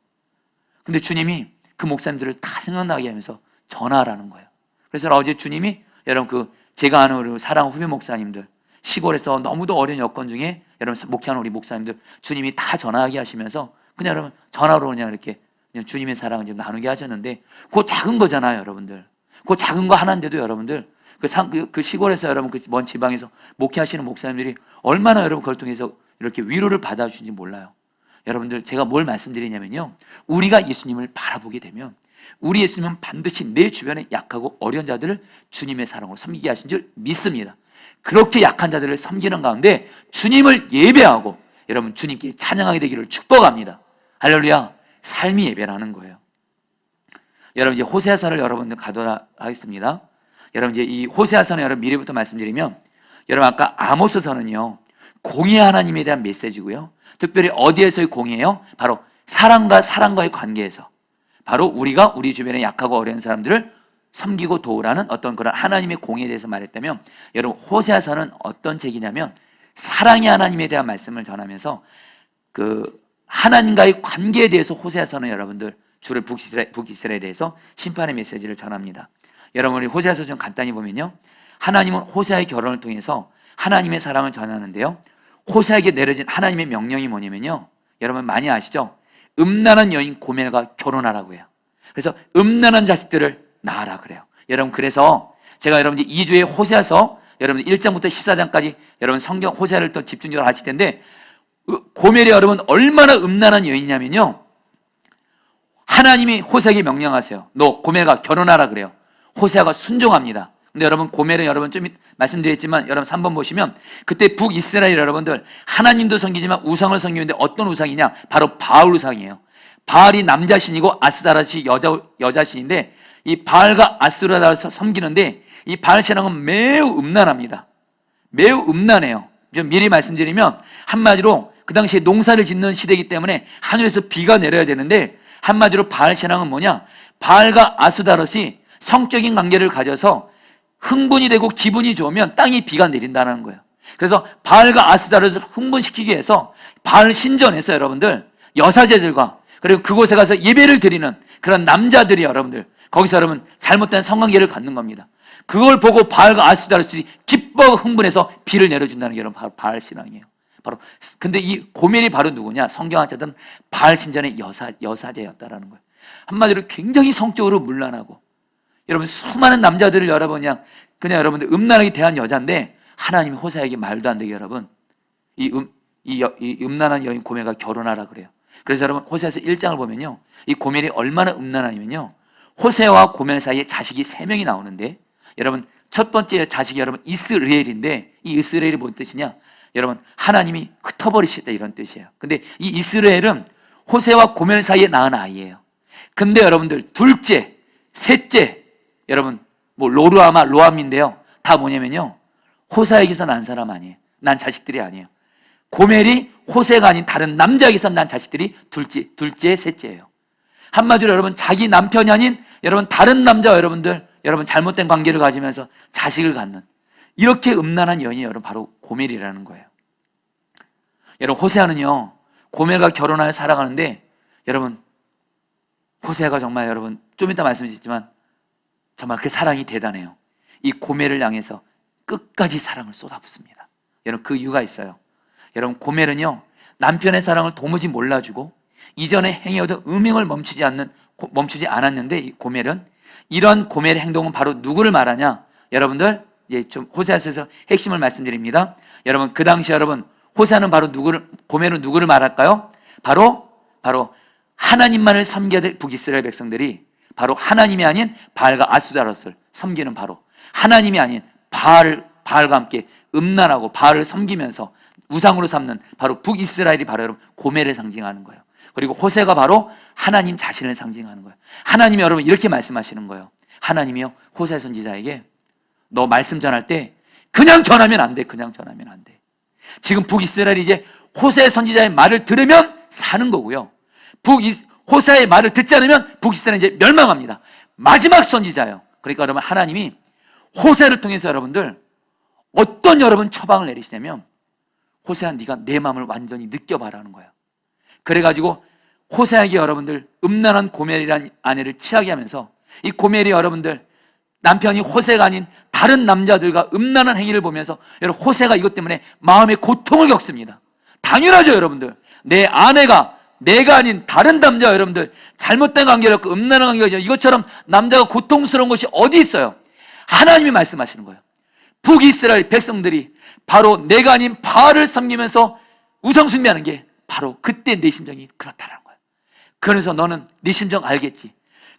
근데 주님이 그 목사님들을 다 생각나게 하면서 전화하라는 거예요. 그래서 어제 주님이 여러분 제가 아는 우리 사랑 후배 목사님들 시골에서 너무도 어려운 여건 중에 여러분 목회하는 우리 목사님들 주님이 다 전화하게 하시면서 그냥 여러분 전화로 그냥 이렇게 그냥 주님의 사랑을 좀 나누게 하셨는데 그 작은 거잖아요, 여러분들. 그 작은 거 하나인데도 여러분들 그 시골에서 여러분 그 먼 지방에서 목회하시는 목사님들이 얼마나 여러분 그걸 통해서 이렇게 위로를 받아주신지 몰라요. 여러분들 제가 뭘 말씀드리냐면요, 우리가 예수님을 바라보게 되면 우리 예수님은 반드시 내 주변에 약하고 어려운 자들을 주님의 사랑으로 섬기게 하신 줄 믿습니다. 그렇게 약한 자들을 섬기는 가운데 주님을 예배하고 여러분 주님께 찬양하게 되기를 축복합니다. 할렐루야. 삶이 예배라는 거예요. 여러분 이제 호세아서를 여러분들 가도록 하겠습니다. 여러분 이제 이 호세아서는 여러분 미리부터 말씀드리면 여러분 아까 아모스서는요 공의 하나님에 대한 메시지고요. 특별히 어디에서의 공의예요? 바로 사랑과의 관계에서 바로 우리가 우리 주변에 약하고 어려운 사람들을 섬기고 도우라는 어떤 그런 하나님의 공의에 대해서 말했다면 여러분 호세아서는 어떤 책이냐면 사랑의 하나님에 대한 말씀을 전하면서 그 하나님과의 관계에 대해서 호세아서는 여러분들 주를 북이스라엘에 대해서 심판의 메시지를 전합니다. 여러분 우리 호세아서 좀 간단히 보면요, 하나님은 호세아의 결혼을 통해서 하나님의 사랑을 전하는데요, 호세아에게 내려진 하나님의 명령이 뭐냐면요, 여러분 많이 아시죠? 음란한 여인 고멜과 결혼하라고 해요. 그래서 음란한 자식들을 낳으라 그래요. 여러분 그래서 제가 여러분들 2주에 호세아서 여러분 1장부터 14장까지 여러분 성경 호세아를 또 집중적으로 하실 텐데 고멜이 여러분 얼마나 음란한 여인이냐면요, 하나님이 호세아에게 명령하세요. 너 고멜과 결혼하라 그래요. 호세아가 순종합니다. 근데 여러분 고멜은 여러분 좀 말씀드렸지만 여러분 3번 보시면 그때 북이스라엘 여러분들 하나님도 섬기지만 우상을 섬기는데 어떤 우상이냐, 바로 바알 우상이에요. 바알이 남자신이고 아스타라시 여자신인데 이 바알과 아스타라를 섬기는데 이 바알 신앙은 매우 음란합니다. 매우 음란해요. 좀 미리 말씀드리면 한마디로 그 당시에 농사를 짓는 시대이기 때문에 하늘에서 비가 내려야 되는데 한마디로 바알 신앙은 뭐냐, 바알과 아스타롯이 성적인 관계를 가져서 흥분이 되고 기분이 좋으면 땅에 비가 내린다는 거예요. 그래서 바알과 아스타롯을 흥분시키기 위해서 바알 신전에서 여러분들 여사제들과 그리고 그곳에 가서 예배를 드리는 그런 남자들이 여러분들 거기서 여러분 잘못된 성관계를 갖는 겁니다. 그걸 보고 바알과 아스타롯이 기뻐하고 흥분해서 비를 내려준다는 게 여러분 바로 바알 신앙이에요. 바로 근데 이 고멜이 바로 누구냐? 성경학자들은 바알 신전의 여사제였다라는 거예요. 한마디로 굉장히 성적으로 문란하고 여러분 수많은 남자들을 여러분 그냥 여러분들 음란하게 대한 여자인데 하나님이 호세아에게 말도 안 되게 여러분 이 음란한 여인 고멜과 결혼하라 그래요. 그래서 여러분 호세아서 1장을 보면요, 이 고멜이 얼마나 음란하냐면요, 호세아와 고멜 사이에 자식이 3명이 나오는데 여러분 첫 번째 자식이 여러분 이스라엘인데, 이 이스라엘이 뭔 뜻이냐? 여러분 하나님이 흩어버리시다 이런 뜻이에요. 근데 이 이스라엘은 호세와 고멜 사이에 낳은 아이예요. 근데 여러분들 둘째, 셋째 여러분 뭐 로암인데요, 다 뭐냐면요, 호세아에게서 난 사람 아니에요. 난 자식들이 아니에요. 고멜이 호세가 아닌 다른 남자에게서 난 자식들이 둘째, 셋째예요. 한마디로 여러분 자기 남편이 아닌 여러분 다른 남자와 여러분 잘못된 관계를 가지면서 자식을 갖는 이렇게 음란한 여인이 여러분 바로 고멜이라는 거예요. 여러분 호세아는요 고멜과 결혼하여 살아가는데 여러분 호세아가 정말 여러분 좀 이따 말씀드리지만 정말 그 사랑이 대단해요. 이 고멜을 향해서 끝까지 사랑을 쏟아붓습니다. 여러분 그 이유가 있어요. 여러분 고멜은요 남편의 사랑을 도무지 몰라주고 이전에 행해오던 음행을 멈추지 않았는데, 이 고멜은 이런 고멜의 행동은 바로 누구를 말하냐? 여러분들 좀 호세아서에서 핵심을 말씀드립니다. 여러분 그 당시 여러분 호세아는 바로 고멜은 누구를 말할까요? 바로 하나님만을 섬겨야 될 북이스라엘 백성들이 바로 하나님이 아닌 바알과 아수다롯을 섬기는 바로 하나님이 아닌 바알과 함께 음란하고 바알을 섬기면서 우상으로 삼는 바로 북이스라엘이 바로 여러분 고멜을 상징하는 거예요. 그리고 호세가 바로 하나님 자신을 상징하는 거예요. 하나님이 여러분 이렇게 말씀하시는 거예요. 하나님이요 호세 선지자에게 너 말씀 전할 때 그냥 전하면 안 돼. 그냥 전하면 안 돼. 지금 북이스라엘이 이제 호세 선지자의 말을 들으면 사는 거고요, 호세의 말을 듣지 않으면 북이스라엘은 이제 멸망합니다. 마지막 선지자예요. 그러니까 여러분 하나님이 호세를 통해서 여러분들 어떤 여러분 처방을 내리시냐면, 호세아 네가 내 마음을 완전히 느껴봐라는 거예요. 그래가지고 호세아에게 여러분들 음란한 고멜이라는 아내를 취하게 하면서 이 고멜이 여러분들 남편이 호세가 아닌 다른 남자들과 음란한 행위를 보면서 여러분 호세가 이것 때문에 마음의 고통을 겪습니다. 당연하죠. 여러분들 내 아내가 내가 아닌 다른 남자 여러분들 잘못된 관계를 갖고 음란한 관계가 이것처럼 남자가 고통스러운 것이 어디 있어요? 하나님이 말씀하시는 거예요. 북이스라엘 백성들이 바로 내가 아닌 바알을 섬기면서 우상 숭배하는 게 바로 그때 내 심정이 그렇다는 거예요. 그래서 너는 네 심정 알겠지?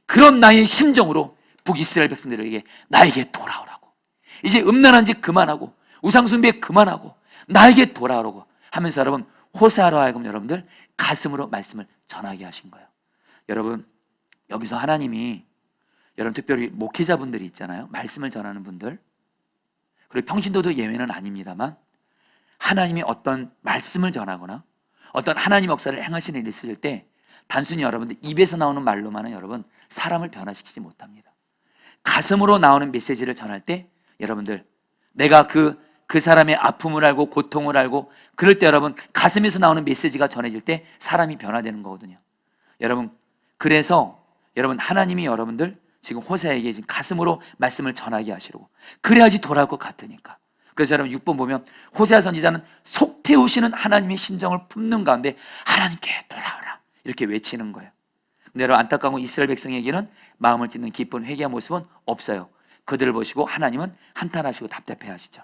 그런 나의 심정으로 북이스라엘 백성들에게 나에게 돌아오라고, 이제 음란한 짓 그만하고 우상 숭배 그만하고 나에게 돌아오라고 하면서 여러분 호세아로 하여금 여러분들 가슴으로 말씀을 전하게 하신 거예요. 여러분 여기서 하나님이 여러분 특별히 목회자분들이 있잖아요, 말씀을 전하는 분들, 그리고 평신도도 예외는 아닙니다만 하나님이 어떤 말씀을 전하거나 어떤 하나님 역사를 행하시는 일이 있을 때 단순히 여러분들 입에서 나오는 말로만은 여러분 사람을 변화시키지 못합니다. 가슴으로 나오는 메시지를 전할 때 여러분들 내가 그 사람의 아픔을 알고 고통을 알고 그럴 때 여러분 가슴에서 나오는 메시지가 전해질 때 사람이 변화되는 거거든요. 여러분 그래서 여러분 하나님이 여러분들 지금 호세아에게 지금 가슴으로 말씀을 전하게 하시려고, 그래야지 돌아올 것 같으니까. 그래서 여러분 6번 보면 호세아 선지자는 속 태우시는 하나님의 심정을 품는 가운데 하나님께 돌아오라 이렇게 외치는 거예요. 근데 여러분 안타까운 건 이스라엘 백성에게는 마음을 찢는 기쁜 회개의 모습은 없어요. 그들을 보시고 하나님은 한탄하시고 답답해 하시죠.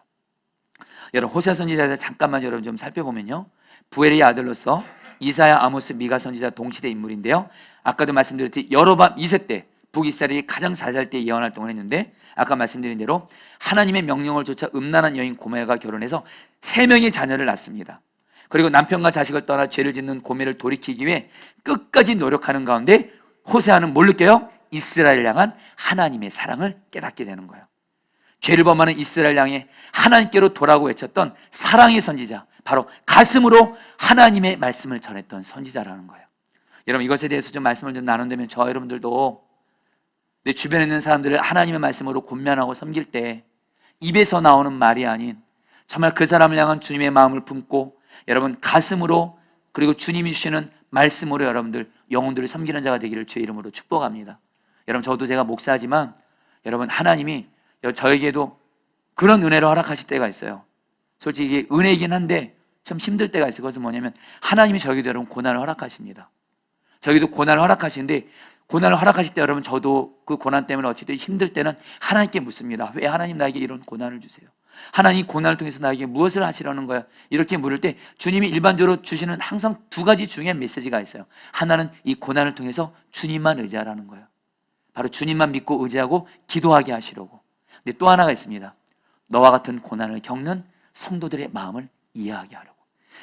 여러분 호세아 선지자에서 잠깐만 여러분 좀 살펴보면요, 부엘의 아들로서 이사야, 아모스, 미가 선지자 동시대 인물인데요, 아까도 말씀드렸듯이 여로밤 2세 때 북이스라엘이 가장 잘 살 때 예언 활동을 했는데 아까 말씀드린 대로 하나님의 명령을 쫓아 음란한 여인 고멜과 결혼해서 3명의 자녀를 낳습니다. 그리고 남편과 자식을 떠나 죄를 짓는 고멜을 돌이키기 위해 끝까지 노력하는 가운데 호세아는 뭘 느껴요? 이스라엘을 향한 하나님의 사랑을 깨닫게 되는 거예요. 죄를 범하는 이스라엘 향해 하나님께로 돌아오고 외쳤던 사랑의 선지자, 바로 가슴으로 하나님의 말씀을 전했던 선지자라는 거예요. 여러분 이것에 대해서 좀 말씀을 좀 나눈다면 저 여러분들도 내 주변에 있는 사람들을 하나님의 말씀으로 권면하고 섬길 때 입에서 나오는 말이 아닌 정말 그 사람을 향한 주님의 마음을 품고 여러분 가슴으로 그리고 주님이 주시는 말씀으로 여러분들 영혼들을 섬기는 자가 되기를 주의 이름으로 축복합니다. 여러분 저도 제가 목사지만 여러분 하나님이 저에게도 그런 은혜로 허락하실 때가 있어요. 솔직히 이게 은혜이긴 한데 참 힘들 때가 있어요. 그것은 뭐냐면 하나님이 저희도 여러분 고난을 허락하십니다. 저희도 고난을 허락하시는데, 고난을 허락하실 때 여러분, 저도 그 고난 때문에 어찌든 힘들 때는 하나님께 묻습니다. 왜 하나님 나에게 이런 고난을 주세요? 하나님 고난을 통해서 나에게 무엇을 하시려는 거야? 이렇게 물을 때 주님이 일반적으로 주시는 항상 두 가지 중요한 메시지가 있어요. 하나는 이 고난을 통해서 주님만 의지하라는 거예요. 바로 주님만 믿고 의지하고 기도하게 하시려고. 근데 또 하나가 있습니다. 너와 같은 고난을 겪는 성도들의 마음을 이해하게 하려고.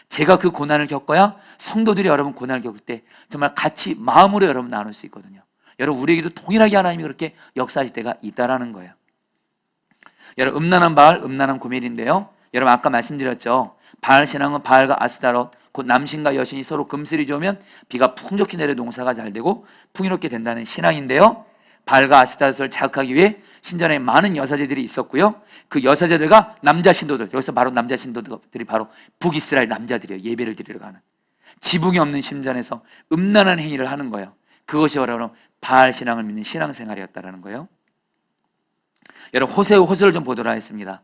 제가 그 고난을 겪어야 성도들이 여러분 고난을 겪을 때 정말 같이 마음으로 여러분 나눌 수 있거든요. 여러분, 우리에게도 동일하게 하나님이 그렇게 역사하실 때가 있다라는 거예요. 여러분, 음란한 바알, 음란한 고멜인데요, 여러분 아까 말씀드렸죠. 바알 신앙은 바알과 아스타롯, 곧 남신과 여신이 서로 금슬이 좋으면 비가 풍족히 내려 농사가 잘 되고 풍요롭게 된다는 신앙인데요, 바알과 아스타롯을 자극하기 위해 신전에 많은 여사제들이 있었고요, 그 여사제들과 남자 신도들, 여기서 바로 남자 신도들이 바로 북이스라엘 남자들이에요. 예배를 드리러 가는, 지붕이 없는 신전에서 음란한 행위를 하는 거예요. 그것이 여러분 바알 신앙을 믿는 신앙생활이었다라는 거예요. 여러분, 호세를 좀 보도록 하겠습니다.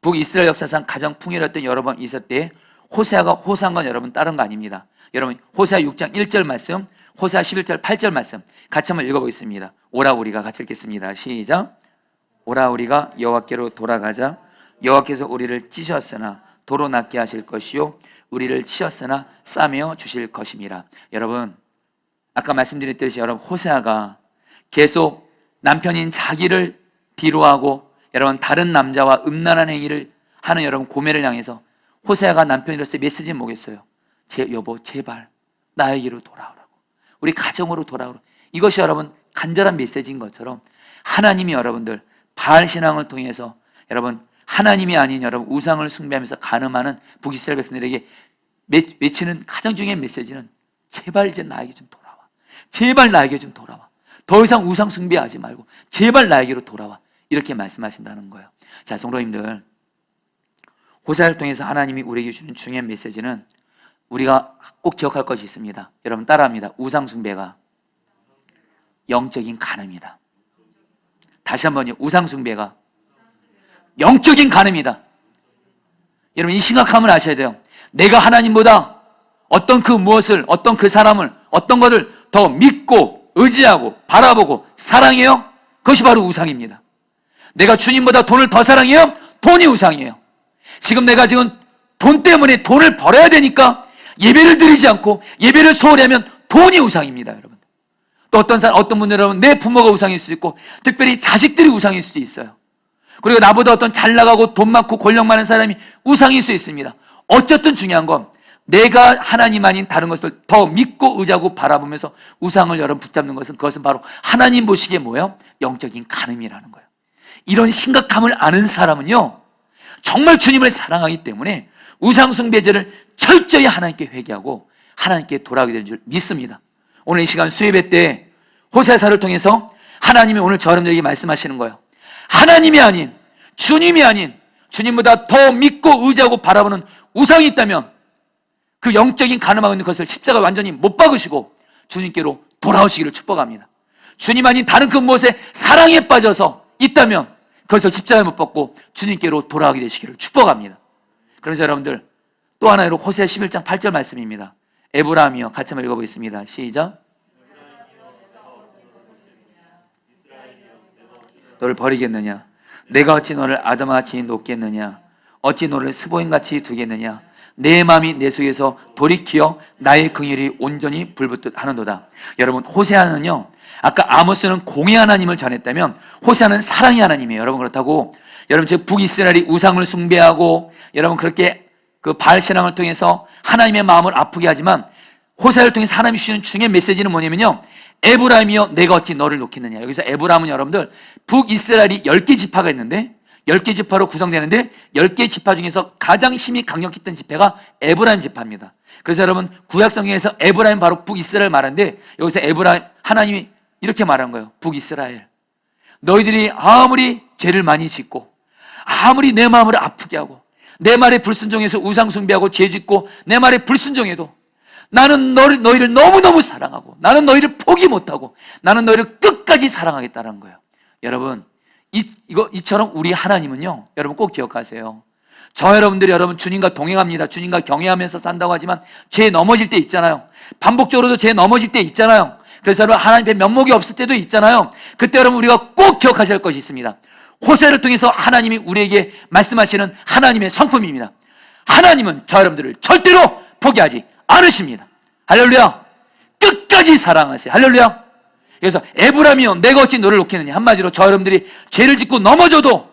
북이스라엘 역사상 가장 풍요로웠던 여러 번 있을 때 호세아가 호사한 건 여러분 다른 거 아닙니다. 여러분, 호세아 6장 1절 말씀, 호세아 11절 8절 말씀 같이 한번 읽어보겠습니다. 오라 우리가 같이 읽겠습니다. 시작. 오라 우리가 여호와께로 돌아가자. 여호와께서 우리를 찌셨으나 도로 낫게 하실 것이요 우리를 치셨으나 싸매어 주실 것임이라. 여러분, 아까 말씀드렸듯이 여러분, 호세아가 계속 남편인 자기를 뒤로하고 여러분 다른 남자와 음란한 행위를 하는 여러분 고멜을 향해서 호세아가 남편으로서의 메시지는 뭐겠어요? 여보 제발 나에게로 돌아오라고, 우리 가정으로 돌아오라고. 이것이 여러분 간절한 메시지인 것처럼 하나님이 여러분들 바알 신앙을 통해서 여러분 하나님이 아닌 여러분 우상을 숭배하면서 간음하는 북이스라엘 백성들에게 외치는 가장 중요한 메시지는 제발 이제 나에게 좀 돌아와. 제발 나에게 좀 돌아와. 더 이상 우상 숭배하지 말고 제발 나에게로 돌아와. 이렇게 말씀하신다는 거예요. 자, 성도님들, 호세아를 통해서 하나님이 우리에게 주는 중요한 메시지는 우리가 꼭 기억할 것이 있습니다. 여러분 따라합니다. 우상 숭배가 영적인 간음이다. 다시 한번요. 우상 숭배가 영적인 간음이다. 여러분, 이 심각함을 아셔야 돼요. 내가 하나님보다 어떤 그 무엇을, 어떤 그 사람을, 어떤 것을 더 믿고 의지하고 바라보고 사랑해요? 그것이 바로 우상입니다. 내가 주님보다 돈을 더 사랑해요? 돈이 우상이에요. 지금 내가 돈 때문에 돈을 벌어야 되니까 예배를 드리지 않고 예배를 소홀히 하면 돈이 우상입니다, 여러분. 또 어떤 분들은 내 부모가 우상일 수도 있고 특별히 자식들이 우상일 수도 있어요. 그리고 나보다 어떤 잘 나가고 돈 많고 권력 많은 사람이 우상일 수 있습니다. 어쨌든 중요한 건 내가 하나님 아닌 다른 것을 더 믿고 의지하고 바라보면서 우상을 여러분 붙잡는 것은, 그것은 바로 하나님 보시기에 뭐예요? 영적인 간음이라는 거예요. 이런 심각함을 아는 사람은요 정말 주님을 사랑하기 때문에 우상 숭배죄를 철저히 하나님께 회개하고 하나님께 돌아오게 되는 줄 믿습니다. 오늘 이 시간 수예배 때 호세아서를 통해서 하나님이 오늘 저 여러분들에게 말씀하시는 거예요. 하나님이 아닌, 주님이 아닌, 주님보다 더 믿고 의지하고 바라보는 우상이 있다면 그 영적인 간음하고 있는 것을 십자가 완전히 못 박으시고 주님께로 돌아오시기를 축복합니다. 주님 아닌 다른 그 무엇에 사랑에 빠져서 있다면 그것을 십자가에 못 박고 주님께로 돌아오게 되시기를 축복합니다. 그래서 여러분들 또 하나로 호세아 11장 8절 말씀입니다. 에브라임이여, 같이 한번 읽어보겠습니다. 시작. 너를 버리겠느냐? 내가 어찌 너를 아담같이 놓겠느냐? 어찌 너를 스보임같이 두겠느냐? 내 마음이 내 속에서 돌이키어 나의 긍휼이 온전히 불붙듯 하는도다. 여러분, 호세아는요, 아까 아모스는 공의 하나님을 전했다면 호세아는 사랑의 하나님이에요. 여러분, 그렇다고 여러분 지금 북이스라엘이 우상을 숭배하고 여러분 그렇게 그 바알 신앙을 통해서 하나님의 마음을 아프게 하지만 호세아를 통해서 하나님이 주시는 중요한 메시지는 뭐냐면요, 에브라임이여 내가 어찌 너를 놓겠느냐. 여기서 에브라임은 여러분들 북이스라엘이 10개 지파가 있는데 10개 지파로 구성되는데 10개 지파 중에서 가장 힘이 강력했던 지파가 에브라임 지파입니다. 그래서 여러분 구약성경에서 에브라임 바로 북이스라엘 말하는데 여기서 에브라임 하나님이 이렇게 말한 거예요. 북이스라엘, 너희들이 아무리 죄를 많이 짓고 아무리 내 마음을 아프게 하고 내 말에 불순종해서 우상 숭배하고 죄 짓고 내 말에 불순종해도 나는 너희를 너무너무 사랑하고 나는 너희를 포기 못하고 나는 너희를 끝까지 사랑하겠다는 거예요. 여러분, 이처럼 우리 하나님은요, 여러분 꼭 기억하세요. 저 여러분들이 여러분 주님과 동행합니다. 주님과 경외하면서 산다고 하지만 죄 넘어질 때 있잖아요. 반복적으로도 죄 넘어질 때 있잖아요. 그래서 여러분 하나님의 면목이 없을 때도 있잖아요. 그때 여러분 우리가 꼭 기억하셔야 할 것이 있습니다. 호세를 통해서 하나님이 우리에게 말씀하시는 하나님의 성품입니다. 하나님은 저 여러분들을 절대로 포기하지 않으십니다. 할렐루야. 끝까지 사랑하세요. 할렐루야. 그래서 에브라임이여 내가 어찌 너를 놓겠느냐. 한마디로 저 여러분들이 죄를 짓고 넘어져도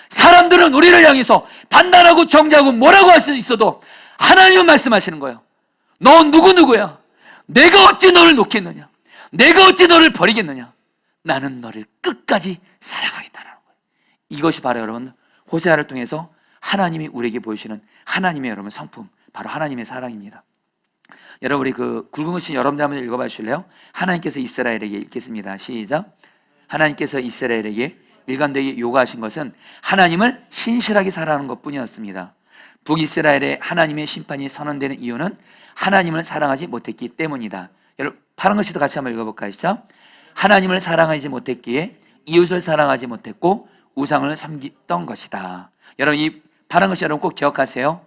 사람들은 우리를 향해서 판단하고 정죄하고 뭐라고 할 수 있어도 하나님은 말씀하시는 거예요. 너 누구야? 내가 어찌 너를 놓겠느냐? 내가 어찌 너를 버리겠느냐? 나는 너를 끝까지 사랑하겠다는 거예요. 이것이 바로 여러분 호세아를 통해서 하나님이 우리에게 보여주시는 하나님의 여러분 성품, 바로 하나님의 사랑입니다. 여러분 우리 그 굵은 글씨 여러분들 한번 읽어봐 주실래요? 하나님께서 이스라엘에게 읽겠습니다. 시작. 하나님께서 이스라엘에게 일관되게 요구하신 것은 하나님을 신실하게 살아가는 것뿐이었습니다. 북이스라엘의 하나님의 심판이 선언되는 이유는 하나님을 사랑하지 못했기 때문이다. 여러분 파란 글씨도 같이 한번 읽어볼까요? 시작. 하나님을 사랑하지 못했기에 이웃을 사랑하지 못했고 우상을 섬기던 것이다. 여러분 이 파란 글씨 여러분 꼭 기억하세요.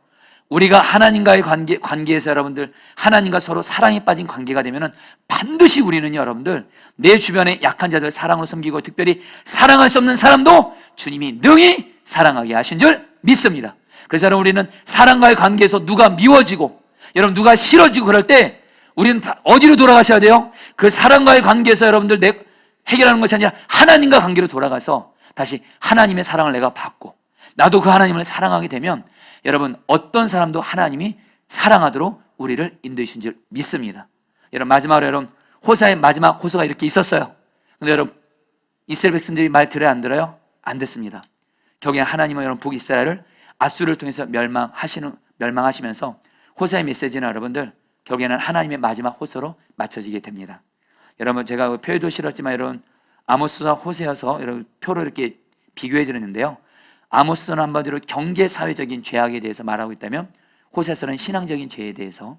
우리가 하나님과의 관계에서 여러분들 하나님과 서로 사랑에 빠진 관계가 되면은 반드시 우리는 여러분들 내 주변의 약한 자들 사랑으로 섬기고 특별히 사랑할 수 없는 사람도 주님이 능히 사랑하게 하신 줄 믿습니다. 그래서 여러분 우리는 사랑과의 관계에서 누가 미워지고 여러분 누가 싫어지고 그럴 때 우리는 어디로 돌아가셔야 돼요? 그 사랑과의 관계에서 여러분들 해결하는 것이 아니라 하나님과 관계로 돌아가서 다시 하나님의 사랑을 내가 받고 나도 그 하나님을 사랑하게 되면 여러분 어떤 사람도 하나님이 사랑하도록 우리를 인도하신 줄 믿습니다. 여러분 마지막으로 여러분 호사의 마지막 호소가 이렇게 있었어요. 근데 여러분 이스라엘 백성들이 말 들어요 안 들어요? 안 듣습니다. 결국에 하나님은 여러분 북이스라엘을 아수르를 통해서 멸망하시면서 호사의 메시지는 여러분들 결국에는 하나님의 마지막 호소로 맞춰지게 됩니다. 여러분 제가 표에도 실었지만 여러분 아모스와 호세여서 여러분 표로 이렇게 비교해 드렸는데요. 아모스는 한마디로 경제 사회적인 죄악에 대해서 말하고 있다면 호세서는 신앙적인 죄에 대해서,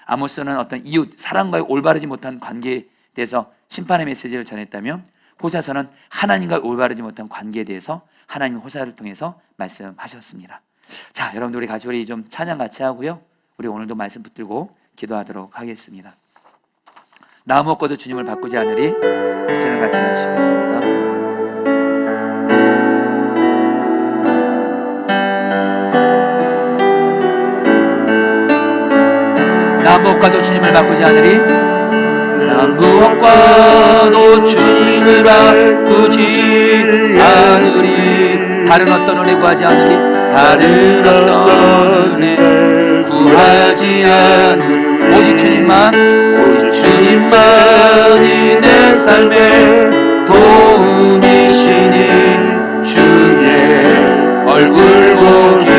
아모스는 어떤 이웃 사랑과의 올바르지 못한 관계에 대해서 심판의 메시지를 전했다면 호세서는 하나님과 올바르지 못한 관계에 대해서 하나님 호세를 통해서 말씀하셨습니다. 자, 여러분들 우리 같이 우리 좀 찬양 같이 하고요. 우리 오늘도 말씀 붙들고 기도하도록 하겠습니다. 나 먹고도 주님을 바꾸지 않으리. 이제는 같이 하시겠습니다. 나 무엇과도 주님을 바꾸지 않으리. 나 무엇과도 주님을 바꾸지 않으리. 다른 어떤 은혜 구하지 않으리. 다른 어떤 은혜 구하지 않으리. 오직 주님만, 오직 주님만이 내 삶의 도움이시니 주의 얼굴 보기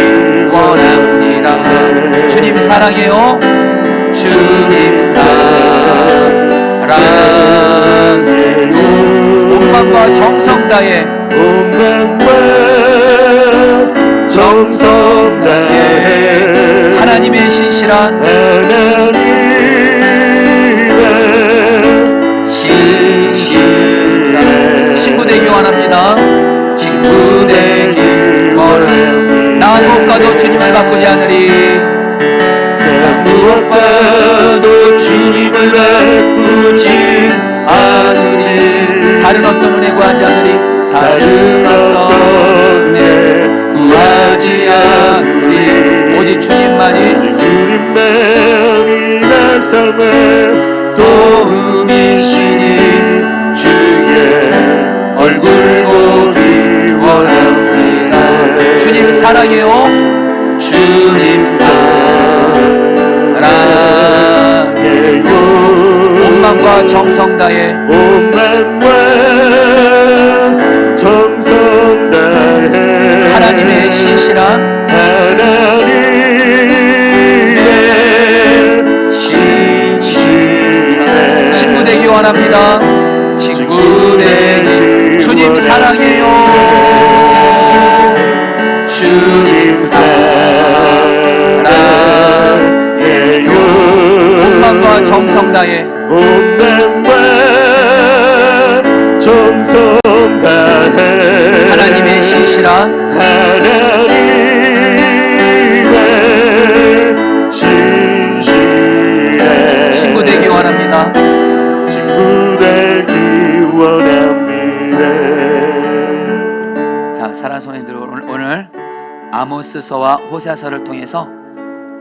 원합니다. 주님 사랑해요. 주님 사랑해요. 온 마음과 정성 다해, 온 마음과 정성 다해 하나님의 신실한, 하나님의 신실한 친구 되기 원합니다. 친구 되기 원합니다. 나 무엇과도 주님을 바꾸지 않으리. 무엇과도 주님을 바꾸지 않으리. 다른 어떤 은혜 구하지 않으리. 다른 어떤 은혜 구하지 않으리. 오직 주님만이, 주님만이 내 삶의 도움이시니 주의 얼굴 보기 원합니다. 주님 사랑해요. 주님 사랑해요. 온 마음과 정성 다해, 온 마음과 정성 다해 하나님의 신실한, 하나님의 신실한 친구 되기 원합니다. 친구 되기. 주님 사랑해요. 주님 사랑해요. 온 마음과 정성 다해, 온 마음과 정성 다해 하나님의 진실에 친구 되기 원합니다. 친구 되기 원합니다. 자, 사랑하는 성도님들, 오늘 아모스서와 호세아서를 통해서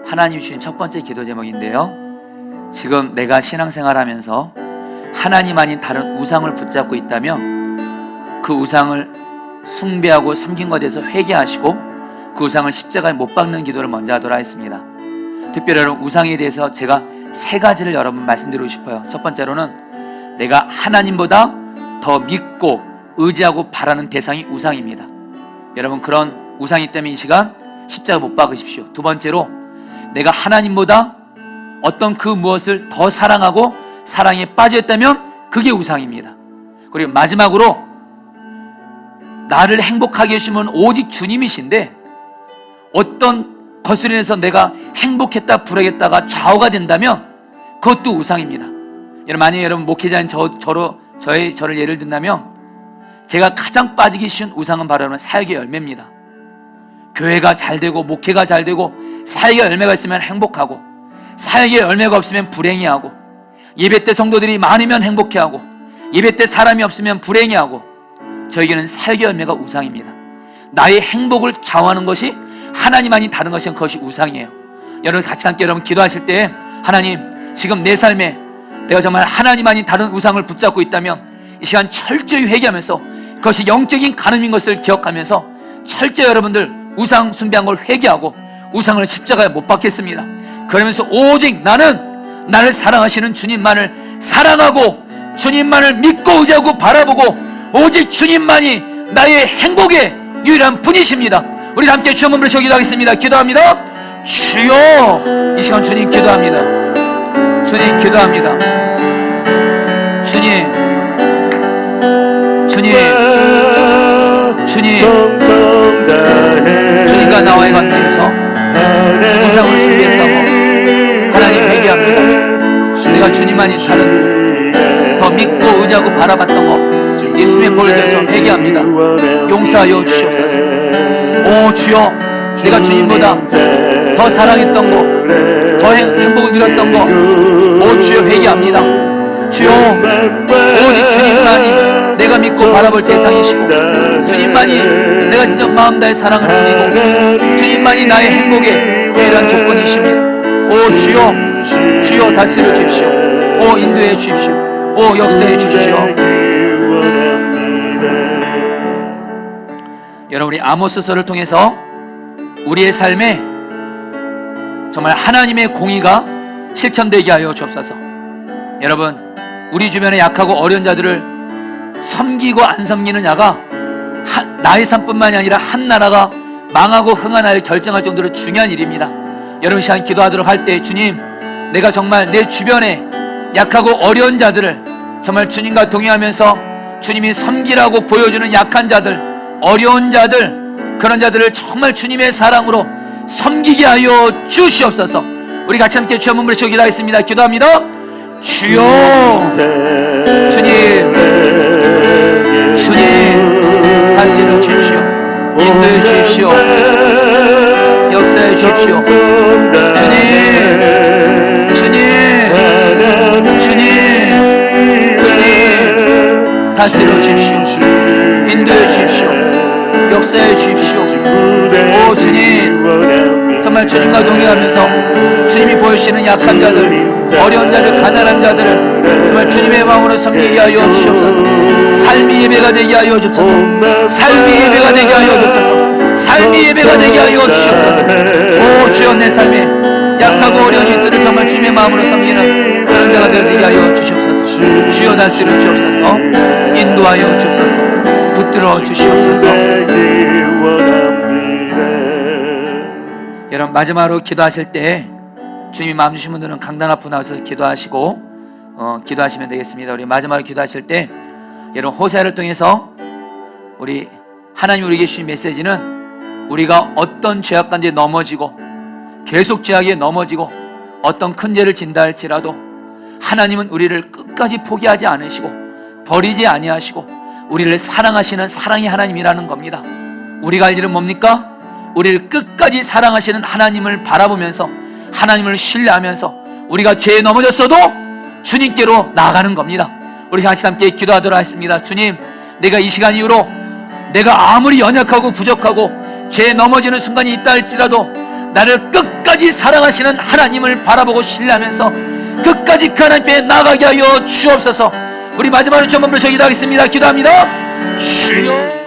하나님 주신 첫 번째 기도 제목인데요, 지금 내가 신앙생활하면서 하나님 아닌 다른 우상을 붙잡고 있다면 그 우상을 숭배하고 섬긴 것에 대해서 회개하시고 그 우상을 십자가에 못 박는 기도를 먼저 하도록 하겠습니다. 특별히 여러분, 우상에 대해서 제가 세 가지를 여러분 말씀드리고 싶어요. 첫 번째로는 내가 하나님보다 더 믿고 의지하고 바라는 대상이 우상입니다. 여러분, 그런 우상이 때문에 이 시간 십자가 못 박으십시오. 두 번째로, 내가 하나님보다 어떤 그 무엇을 더 사랑하고 사랑에 빠져있다면 그게 우상입니다. 그리고 마지막으로, 나를 행복하게 해주시면 오직 주님이신데 어떤 것으로 인해서 내가 행복했다 불행했다가 좌우가 된다면 그것도 우상입니다. 여러분, 만약에 여러분 목회자인 저를 예를 든다면 제가 가장 빠지기 쉬운 우상은 바로 여러분 사역의 열매입니다. 교회가 잘 되고 목회가 잘 되고 사역의 열매가 있으면 행복하고, 사역의 열매가 없으면 불행해하고, 예배 때 성도들이 많으면 행복해하고, 예배 때 사람이 없으면 불행해하고, 저에게는 사역의 열매가 우상입니다. 나의 행복을 좌우하는 것이 하나님 아닌 다른 것은 그것이 우상이에요. 여러분, 같이 함께 여러분 기도하실 때, 하나님, 지금 내 삶에 내가 정말 하나님 아닌 다른 우상을 붙잡고 있다면 이 시간 철저히 회개하면서 그것이 영적인 간음인 것을 기억하면서 철저히 여러분들 우상 숭배한 걸 회개하고 우상을 십자가에 못 박겠습니다. 그러면서 오직 나를 사랑하시는 주님만을 사랑하고 주님만을 믿고 의지하고 바라보고 오직 주님만이 나의 행복의 유일한 분이십니다. 우리 함께 주 한번 부르시고 기도하겠습니다. 기도합니다. 주여, 이 시간 주님 기도합니다. 주님 기도합니다. 주님 주님과 나와의 관계에서 우상을 숭배했다고 하나님 회개합니다. 내가 주님만이 다른 더 믿고 의지하고 바라봤던 거 예수님의 볼을 들어서 회개합니다. 용서하여 주시옵소서. 오 주여, 내가 주님보다 더 사랑했던 거, 더 행복을 누렸던 거, 오 주여 회개합니다. 주여, 오직 주님만이 내가 믿고 바라볼 대상이시고 주님만이 내가 진짜 마음 다해 사랑을 드리고 주님만이 나의 행복의 유일한 조건이십니다. 오 주여 다스려 주십시오. 오 인도해 주십시오. 오 역사해 주십시오. 여러분, 우리 아모스서를 통해서 우리의 삶에 정말 하나님의 공의가 실천되게 하여 주옵소서. 여러분, 우리 주변에 약하고 어려운 자들을 섬기고 안 섬기는 자가 나의 삶뿐만이 아니라 한 나라가 망하고 흥하나를 결정할 정도로 중요한 일입니다. 여러분, 시간 기도하도록 할 때, 주님, 내가 정말 내 주변에 약하고 어려운 자들을 정말 주님과 동행하면서 주님이 섬기라고 보여주는 약한 자들, 어려운 자들, 그런 자들을 정말 주님의 사랑으로 섬기게 하여 주시옵소서. 우리 같이 함께 주 한번 부르시고 기도하겠습니다. 기도합니다. 주여, 주님 다스려 주십시오. 인도해 주십시오. 역사해 주십시오. 주님 다스려 주십시오. 인도해 주십시오. 역사해 주십시오. 오 주님, 정말 주님과 동행하면서 주님이 보여주시는 약한 자들, 어려운 자들, 가난한 자들을 정말 주님의 마음으로 섬기게 하여 주시옵소서. 삶이 예배가 되게 하여 주옵소서. 삶이 예배가 되게 하여 주옵소서. 삶이 예배가 되게 하여 주시옵소서. 오 주여, 내 삶에 약하고 어려운 이들을 정말 주님의 마음으로 섬기는 그런 자가 되게 하여 주시옵소서. 주여 다스려 주옵소서. 인도하여 주옵소서. 붙들어 주시옵소서. 여러분, 마지막으로 기도하실 때 주님이 마음 주신 분들은 강단 앞으로 나와서 기도하시고 기도하시면 되겠습니다. 우리 마지막으로 기도하실 때 여러분, 호세아를 통해서 우리 하나님 우리에게 주신 메시지는 우리가 어떤 죄악 가운데 넘어지고 계속 죄악에 넘어지고 어떤 큰 죄를 진다 할지라도 하나님은 우리를 끝까지 포기하지 않으시고 버리지 아니하시고 우리를 사랑하시는 사랑의 하나님이라는 겁니다. 우리가 할 일은 뭡니까? 우리를 끝까지 사랑하시는 하나님을 바라보면서 하나님을 신뢰하면서 우리가 죄에 넘어졌어도 주님께로 나아가는 겁니다. 우리 같이 함께 기도하도록 하겠습니다. 주님, 내가 이 시간 이후로 내가 아무리 연약하고 부족하고 죄에 넘어지는 순간이 있다 할지라도 나를 끝까지 사랑하시는 하나님을 바라보고 신뢰하면서 끝까지 그 하나님께 나아가게 하여 주옵소서. 우리 마지막으로 좀 한번 부르셔 기도하겠습니다. 기도합니다. 주여